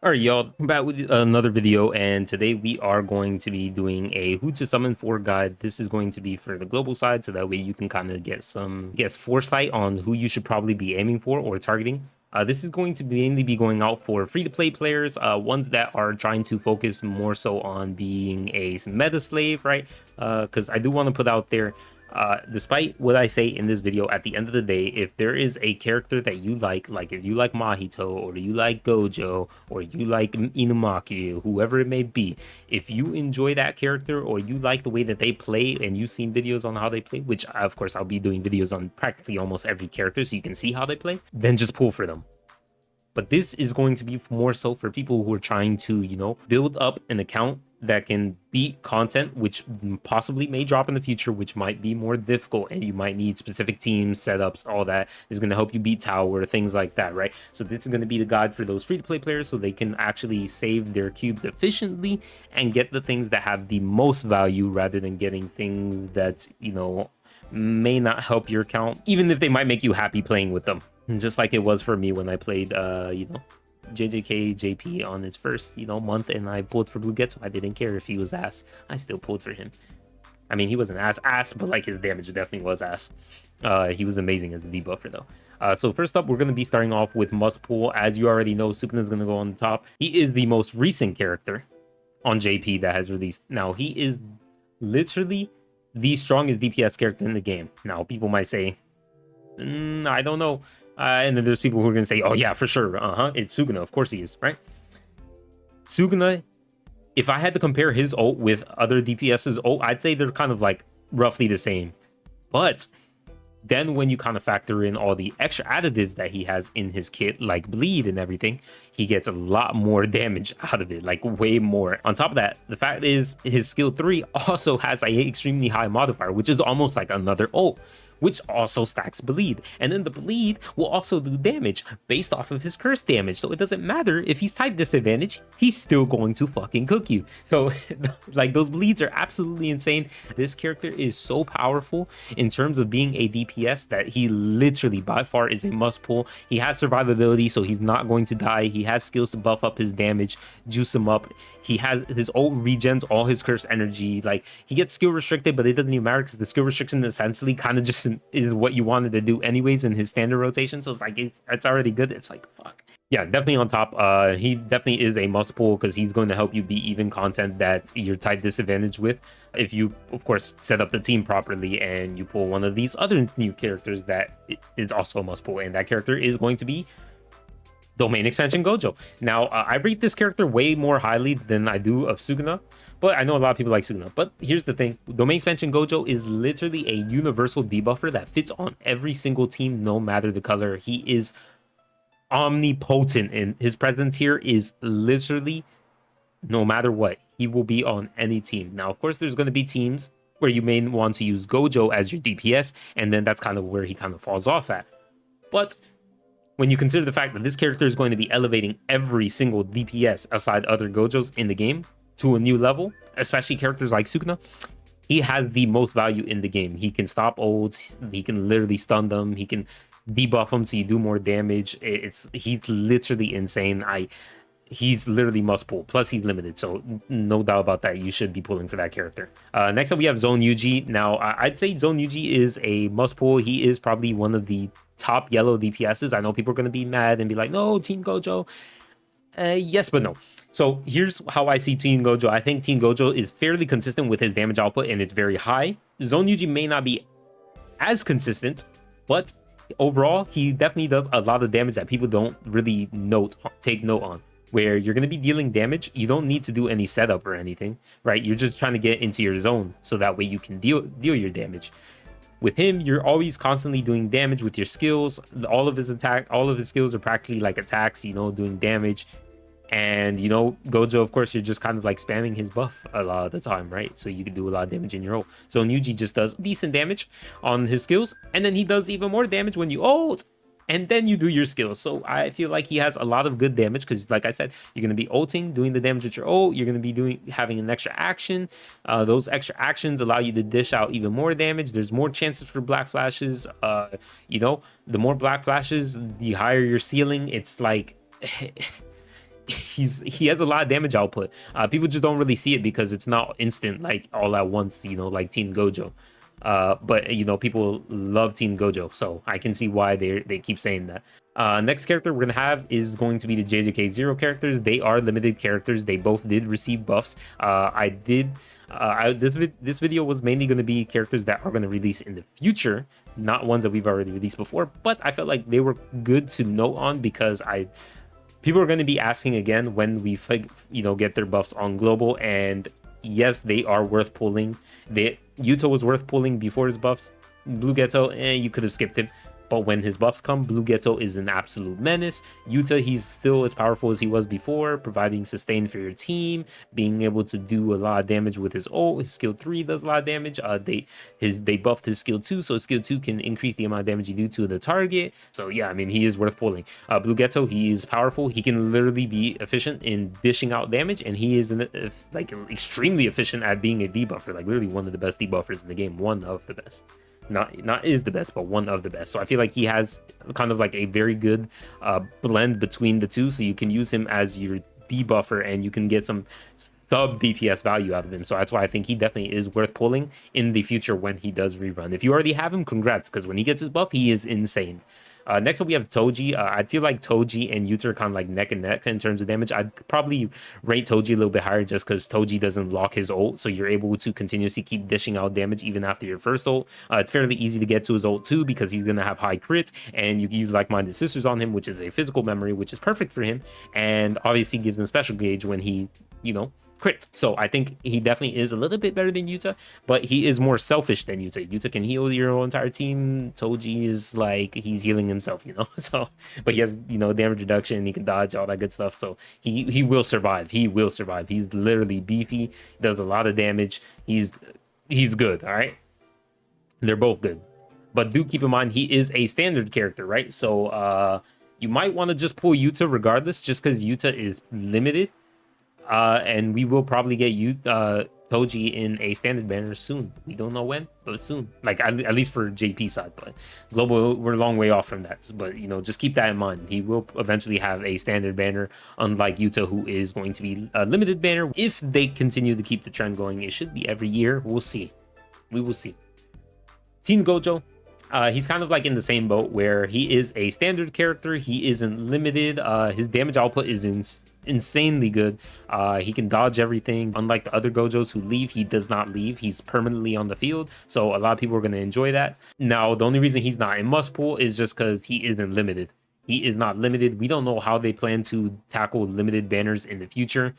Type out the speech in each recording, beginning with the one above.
All right, y'all, I'm back with another video, and today we are going to be doing a who to summon for guide. This is going to be for the global side, so that way you can kind of get some, foresight on who you should probably be aiming for or targeting. This is going to mainly be going out for free-to-play players, ones that are trying to focus more so on being a meta slave, right? Because I do want to put out there, despite what I say in this video, at the end of the day, if there is a character that you like if you like Mahito, or you like Gojo, or you like Inumaki, whoever it may be, if you enjoy that character or you like the way that they play and you've seen videos on how they play, which of course I'll be doing videos on practically almost every character so you can see how they play, then just pull for them. But this is going to be more so for people who are trying to, build up an account that can beat content, which possibly may drop in the future, which might be more difficult, and you might need specific teams, setups, all that is going to help you beat tower, things like that, right? So this is going to be the guide for those free-to-play players so they can actually save their cubes efficiently and get the things that have the most value rather than getting things that, may not help your account, even if they might make you happy playing with them. Just like it was for me when I played, JJKPP on his first, month, and I pulled for Blue Getsu. I didn't care if he was ass. I still pulled for him. I mean, he wasn't ass, but like his damage definitely was ass. He was amazing as a debuffer though. So first up, we're going to be starting off with must pull. As you already know, Sukuna is going to go on the top. He is the most recent character on JP that has released. Now, he is literally the strongest DPS character in the game. Now, people might say, I don't know. And then there's people who are going to say, oh, yeah, for sure. It's Sukuna. Of course he is, right? Sukuna, if I had to compare his ult with other DPS's ult, I'd say they're kind of like roughly the same. But then when you kind of factor in all the extra additives that he has in his kit, like bleed and everything, he gets a lot more damage out of it, like way more. On top of that, the fact is his skill 3 also has an extremely high modifier, which is almost like another ult, which also stacks bleed. And then the bleed will also do damage based off of his curse damage. So it doesn't matter if he's type disadvantage, he's still going to fucking cook you. So like those bleeds are absolutely insane. This character is so powerful in terms of being a DPS that he literally by far is a must pull. He has survivability, so he's not going to die. He has skills to buff up his damage, juice him up. He has his ult regens all his curse energy. Like he gets skill restricted, but it doesn't even matter because the skill restriction essentially kind of just is what you wanted to do anyways in his standard rotation. So it's like it's already good. It's like fuck. Yeah, definitely on top. He definitely is a must pull because he's going to help you beat even content that you're type disadvantaged with. If you, of course, set up the team properly and you pull one of these other new characters that is also a must pull, and that character is going to be Domain Expansion Gojo. Now, I rate this character way more highly than I do of Sukuna, but I know a lot of people like Sukuna. But here's the thing. Domain Expansion Gojo is literally a universal debuffer that fits on every single team, no matter the color. He is omnipotent, and his presence here is literally no matter what. He will be on any team. Now, of course, there's going to be teams where you may want to use Gojo as your DPS, and then that's kind of where he kind of falls off at. But when you consider the fact that this character is going to be elevating every single DPS aside other Gojos in the game to a new level, especially characters like Sukuna, he has the most value in the game. He can stop ults, he can literally stun them, he can debuff them so you do more damage. He's literally insane. He's literally must pull. Plus, he's limited, so no doubt about that. You should be pulling for that character. Next up, we have Zone Yuji. Now, I'd say Zone Yuji is a must pull. He is probably one of the top yellow DPSs. I know people are going to be mad and be like, no, Team Gojo. Yes, but no. So here's how I see Team Gojo. I think Team Gojo is fairly consistent with his damage output, and it's very high. Zone Yuji may not be as consistent, but overall, he definitely does a lot of damage that people don't really take note on. Where you're going to be dealing damage, you don't need to do any setup or anything, right? You're just trying to get into your zone so that way you can deal your damage. With him, you're always constantly doing damage with your skills. All of his skills are practically like attacks, doing damage. And, Gojo, of course, you're just kind of like spamming his buff a lot of the time, right? So you can do a lot of damage in your ult. So Yuji just does decent damage on his skills. And then he does even more damage when you ult. And then you do your skills. So I feel like he has a lot of good damage because, like I said, you're going to be ulting, doing the damage with your ult. You're going to be having an extra action. Those extra actions allow you to dish out even more damage. There's more chances for black flashes. The more black flashes, the higher your ceiling. It's like he has a lot of damage output. People just don't really see it because it's not instant like all at once, you know, like Teen Gojo. But you know, people love Teen Gojo, so I can see why they keep saying that. Next character we're gonna have is going to be the JJK0 characters. They are limited characters. They both did receive buffs. This video was mainly going to be characters that are going to release in the future, not ones that we've already released before. But I felt like they were good to note on because people are going to be asking again when we get their buffs on global, and yes, they are worth pulling. Yuta was worth pulling before his buffs. Blue Ghetto, you could have skipped him. But when his buffs come, Blue Ghetto is an absolute menace. Yuta, he's still as powerful as he was before, providing sustain for your team, being able to do a lot of damage with his ult. His skill 3 does a lot of damage. They buffed his skill 2, so his skill 2 can increase the amount of damage you do to the target. So yeah, I mean, he is worth pulling. Blue Ghetto, he is powerful. He can literally be efficient in dishing out damage, and he is extremely efficient at being a debuffer, like literally one of the best debuffers in the game, one of the best. Not is the best, but one of the best. So I feel like he has kind of like a very good blend between the two. So you can use him as your debuffer and you can get some sub DPS value out of him. So that's why I think he definitely is worth pulling in the future when he does rerun. If you already have him, congrats, because when he gets his buff, he is insane. Next up, we have Toji. I feel like Toji and Yuta are kind of like neck and neck in terms of damage. I'd probably rate Toji a little bit higher just because Toji doesn't lock his ult, so you're able to continuously keep dishing out damage even after your first ult. It's fairly easy to get to his ult too because he's going to have high crits, and you can use like-minded sisters on him, which is a physical memory, which is perfect for him, and obviously gives him special gauge when he, crits. So I think he definitely is a little bit better than Yuta, but he is more selfish than Yuta. Yuta can heal your whole entire team. Toji is like, he's healing himself, so, but he has, damage reduction, he can dodge, all that good stuff. So he will survive. He will survive. He's literally beefy, does a lot of damage. He's good. All right. They're both good, but do keep in mind, he is a standard character, right? So, you might want to just pull Yuta regardless, just because Yuta is limited. And we will probably get Toji in a standard banner soon. We don't know when, but soon. Like at least for JP side, but global, we're a long way off from that. But just keep that in mind. He will eventually have a standard banner, unlike Yuta, who is going to be a limited banner. If they continue to keep the trend going, it should be every year. We'll see. We will see. Teen Gojo. He's kind of like in the same boat where he is a standard character. He isn't limited. His damage output is insanely good. He can dodge everything. Unlike the other Gojos who leave, he does not leave. He's permanently on the field, so a lot of people are going to enjoy that. Now, the only reason he's not in must pull is just because he isn't limited. He is not limited. We don't know how they plan to tackle limited banners in the future.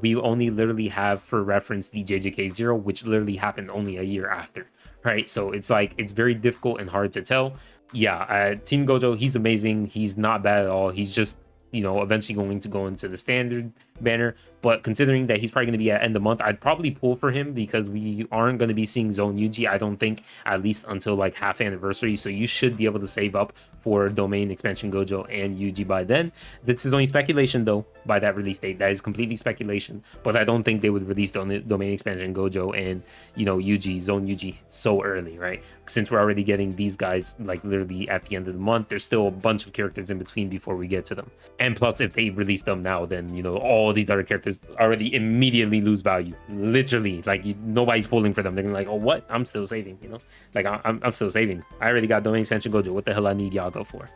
We only literally have, for reference, the JJK0, which literally happened only a year after, right? So it's like, it's very difficult and hard to tell. Yeah, Teen Gojo, he's amazing. He's not bad at all. He's just, eventually going to go into the standard banner. But considering that he's probably going to be at end of month, I'd probably pull for him because we aren't going to be seeing Zone Yuji, I don't think, at least until like half anniversary. So you should be able to save up for Domain Expansion Gojo and Yuji by then. This is only speculation though, by that release date. That is completely speculation. But I don't think they would release Domain Expansion Gojo and, Yuji, Zone Yuji so early, right? Since we're already getting these guys like literally at the end of the month, there's still a bunch of characters in between before we get to them. And plus, if they release them now, then, all these other characters already immediately lose value. Literally, like nobody's pulling for them. They're gonna be like, oh, what? I'm still saving, like I'm still saving. I already got Domain Expansion Gojo. What the hell I need Yaga for?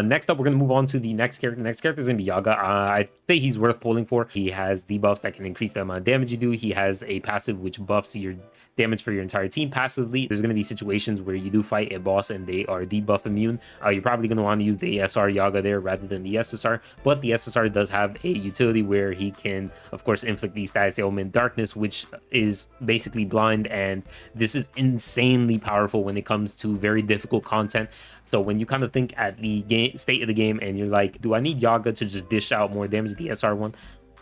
Next up, we're gonna move on to the next character. The next character is gonna be Yaga. I think he's worth pulling for. He has debuffs that can increase the amount of damage you do. He has a passive which buffs your damage for your entire team passively. There's going to be situations where you do fight a boss and they are debuff immune. You're probably going to want to use the SR Yaga there rather than the SSR, but the SSR does have a utility where he can, of course, inflict the status ailment darkness, which is basically blind, and this is insanely powerful when it comes to very difficult content. So when you kind of think at the game state of the game and you're like, do I need Yaga to just dish out more damage, the SR one?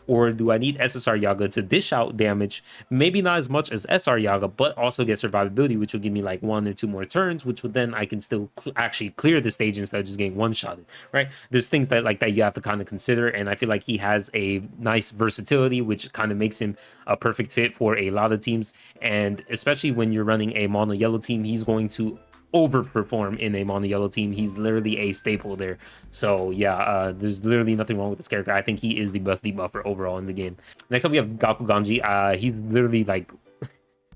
Or do I need SSR Yaga to dish out damage? Maybe not as much as SR Yaga, but also get survivability, which will give me like 1 or 2 more turns, which would then I can still actually clear the stage instead of just getting one-shotted, right? There's things that like that you have to kind of consider, and I feel like he has a nice versatility, which kind of makes him a perfect fit for a lot of teams, and especially when you're running a mono yellow team, he's going to overperform in a mono yellow team. He's literally a staple there. So yeah, there's literally nothing wrong with this character. I think he is the best debuffer overall in the game. Next up, we have Gaku Ganji. He's literally like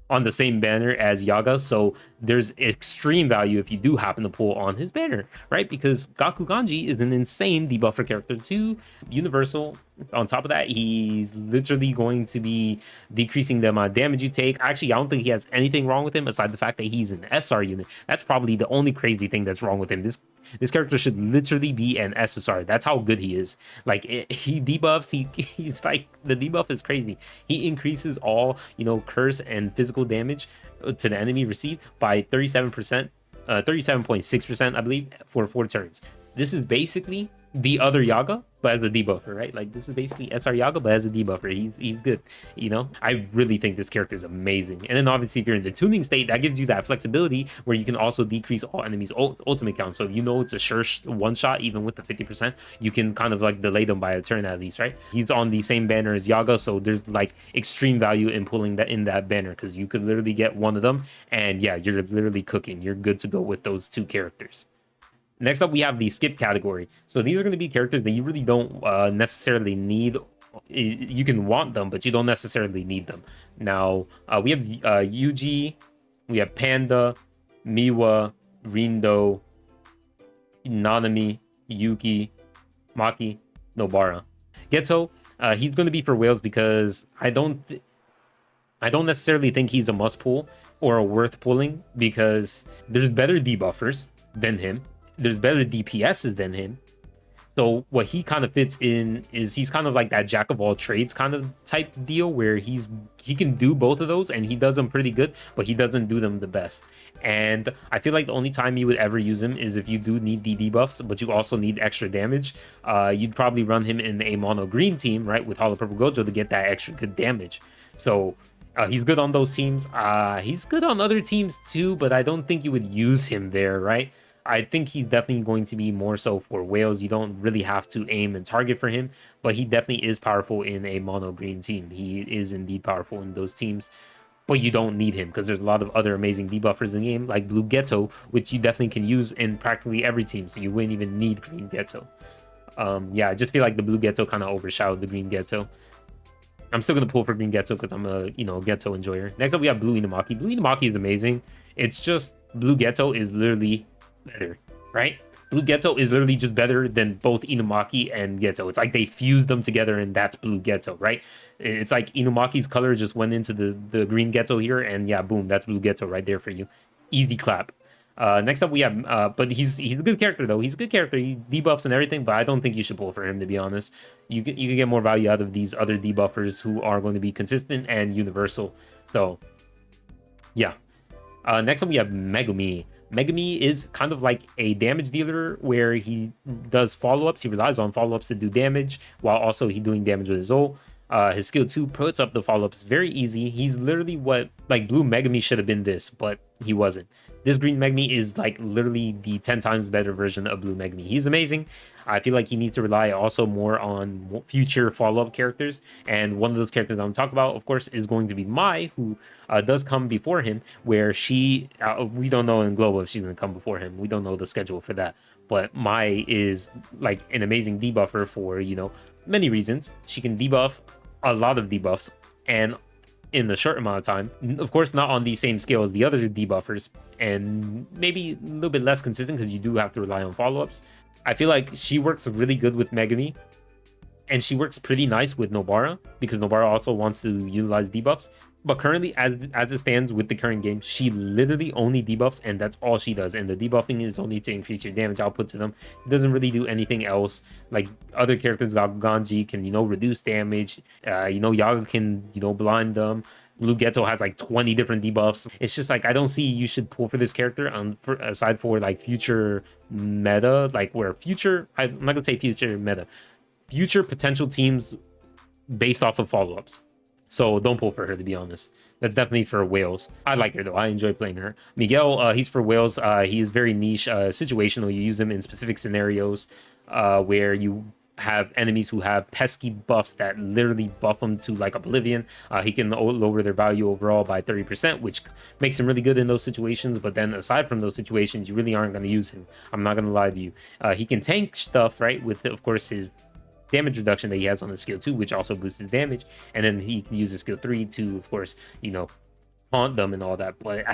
on the same banner as Yaga, so there's extreme value if you do happen to pull on his banner, right? Because Gaku Ganji is an insane debuffer character too, universal. On top of that, he's literally going to be decreasing the amount of damage you take. Actually, I don't think he has anything wrong with him aside the fact that he's an SR unit. That's probably the only crazy thing that's wrong with him. This character should literally be an SSR. That's how good he is. Like he debuffs. He's like, the debuff is crazy. He increases all, you know, curse and physical damage to the enemy received by 37%, 37.6%, I believe, for 4 turns. This is basically the other Yaga, but as a debuffer, right? Like this is basically SR Yaga, but as a debuffer. He's good, you know? I really think this character is amazing. And then obviously if you're in the tuning state, that gives you that flexibility where you can also decrease all enemies' ultimate count. So if you know it's a sure one-shot, even with the 50%, you can kind of like delay them by a turn at least, right? He's on the same banner as Yaga, so there's like extreme value in pulling that in that banner, because you could literally get one of them, and yeah, you're literally cooking. You're good to go with those 2 characters. Next up, we have the skip category. So these are going to be characters that you really don't necessarily need. You can want them, but you don't necessarily need them. Now, we have Yuji, we have Panda, Miwa, Rindo, Nanami, Yuki, Maki, Nobara. Geto, he's going to be for whales because I don't necessarily think he's a must pull or a worth pulling, because there's better debuffers than him. There's better DPSs than him. So what he kind of fits in is he's kind of like that jack of all trades kind of type deal, where he can do both of those and he does them pretty good, but he doesn't do them the best. And I feel like the only time you would ever use him is if you do need the debuffs, but you also need extra damage. You'd probably run him in a mono green team, right, with Hollow Purple Gojo to get that extra good damage. So he's good on those teams. He's good on other teams too, but I don't think you would use him there, right? I think he's definitely going to be more so for whales. You don't really have to aim and target for him, but he definitely is powerful in a mono green team. He is indeed powerful in those teams, but you don't need him because there's a lot of other amazing debuffers in the game, like Blue Ghetto, which you definitely can use in practically every team, so you wouldn't even need Green Ghetto. Yeah, I just feel like the Blue Ghetto kind of overshadowed the Green Ghetto. I'm still going to pull for Green Ghetto because I'm a, Ghetto enjoyer. Next up, we have Blue Inumaki. Blue Inumaki is amazing. It's just Blue Ghetto is literally better, right? Blue Ghetto is literally just better than both Inumaki and Ghetto. It's like they fused them together and that's Blue Ghetto, right? It's like Inumaki's color just went into the Green Ghetto here, and yeah, boom, that's Blue Ghetto right there for you. Easy clap. Next up we have, but he's a good character though. He's a good character. He debuffs and everything, but I don't think you should pull for him, to be honest. You can get more value out of these other debuffers who are going to be consistent and universal. So yeah. Next up we have Megumi. Megumi is kind of like a damage dealer where he does follow-ups. He relies on follow-ups to do damage while also he doing damage with his ult. His skill 2 puts up the follow-ups very easy. He's literally what, like, Blue Megumi should have been this, but he wasn't. This Green Megumi is like literally the 10 times better version of Blue Megumi. He's amazing. I feel like he needs to rely also more on future follow-up characters, and one of those characters I'm talking about, of course, is going to be Mai, who does come before him, where she, we don't know in Global if she's going to come before him. We don't know the schedule for that, but Mai is like an amazing debuffer for, many reasons. She can debuff a lot of debuffs, and in a short amount of time. Of course, not on the same scale as the other debuffers, and maybe a little bit less consistent because you do have to rely on follow-ups. I feel like she works really good with Megumi, and she works pretty nice with Nobara because Nobara also wants to utilize debuffs. But currently, as it stands with the current game, she literally only debuffs, and that's all she does. And the debuffing is only to increase your damage output to them. It doesn't really do anything else. Like other characters, Ganji can, reduce damage. Yaga can, blind them. Blue Ghetto has like 20 different debuffs. It's just like, I don't see you should pull for this character aside for like future meta, like where future, I'm not gonna say future meta, future potential teams based off of follow-ups. So don't pull for her, to be honest. That's definitely for whales. I like her though. I enjoy playing her. Miguel, he's for whales. He is very niche, situational. You use him in specific scenarios where you have enemies who have pesky buffs that literally buff them to like oblivion. He can lower their value overall by 30%, which makes him really good in those situations. But then aside from those situations, you really aren't going to use him. I'm not going to lie to you. He can tank stuff, right, with of course his damage reduction that he has on the skill 2, which also boosts his damage, and then he can use his skill 3 to, of course, you know, taunt them and all that. But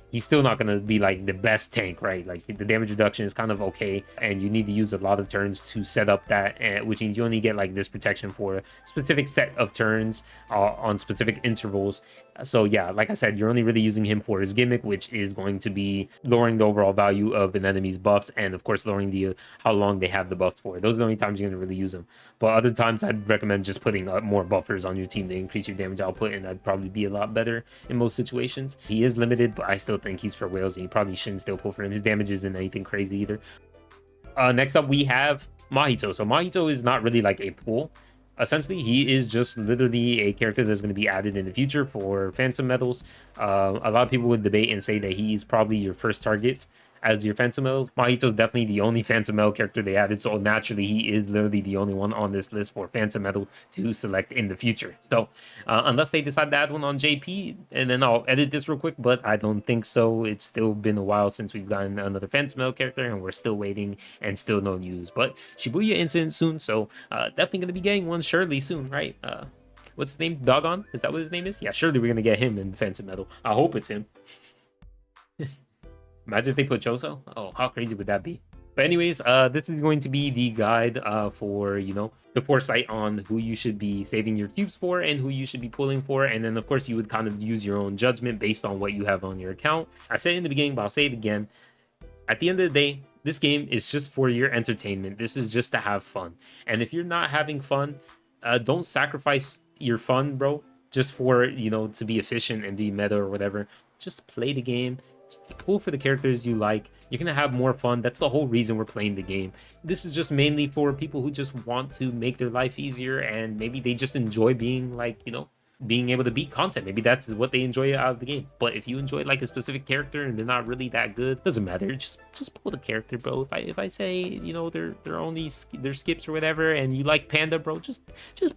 he's still not going to be like the best tank, right? Like the damage reduction is kind of okay, and you need to use a lot of turns to set up that, which means you only get like this protection for a specific set of turns on specific intervals. So yeah, like I said, you're only really using him for his gimmick, which is going to be lowering the overall value of an enemy's buffs, and of course lowering the how long they have the buffs for. Those are the only times you're going to really use them. But other times I'd recommend just putting more buffers on your team to increase your damage output, and that'd probably be a lot better in most situations. He is limited, but I still think he's for whales, and you probably shouldn't still pull for him. His damage isn't anything crazy either. Next up we have Mahito. So Mahito is not really like a pull. Essentially, he is just literally a character that's going to be added in the future for Phantom Medals. A lot of people would debate and say that he's probably your first target as your Phantom Medals. Mahito is definitely the only Phantom Medal character they added, so naturally he is literally the only one on this list for Phantom Medal to select in the future. So unless they decide to add one on JP, and then I'll edit this real quick, but I don't think so. It's still been a while since we've gotten another Phantom Medal character, and we're still waiting and still no news. But Shibuya Incident soon, so definitely going to be getting one surely soon, right? What's his name? Dogon? Is that what his name is? Yeah, surely we're going to get him in Phantom Medal. I hope it's him. Imagine if they put Choso. Oh, how crazy would that be? But anyways, this is going to be the guide for, you know, the foresight on who you should be saving your cubes for and who you should be pulling for. And then, of course, you would kind of use your own judgment based on what you have on your account. I said it in the beginning, but I'll say it again. At the end of the day, this game is just for your entertainment. This is just to have fun. And if you're not having fun, don't sacrifice your fun, bro, just for, you know, to be efficient and be meta or whatever. Just play the game. Just pull for the characters you like. You're gonna have more fun. That's the whole reason we're playing the game. This is just mainly for people who just want to make their life easier, and maybe they just enjoy being like, you know, being able to beat content. Maybe that's what they enjoy out of the game. But if you enjoy like a specific character and they're not really that good, doesn't matter. Just pull the character, bro. If I say, you know, they're only they're skips or whatever, and you like Panda, bro, just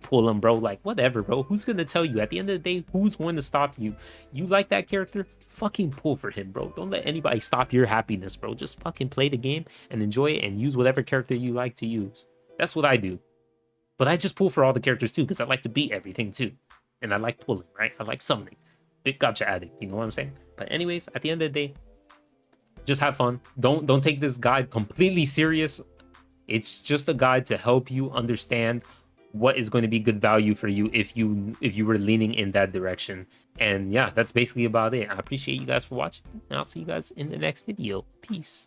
pull them, bro. Like whatever, bro. Who's gonna tell you? At the end of the day, who's going to stop you? You like that character? Fucking pull for him, bro. Don't let anybody stop your happiness, bro. Just fucking play the game and enjoy it and use whatever character you like to use. That's what I do. But I just pull for all the characters too, because I like to beat everything too. And I like pulling, right? I like summoning. Big gotcha addict, you know what I'm saying? But anyways, at the end of the day, just have fun. Don't take this guide completely serious. It's just a guide to help you understand what is going to be good value for you if you were leaning in that direction. And yeah, that's basically about it. I appreciate you guys for watching, and I'll see you guys in the next video. Peace.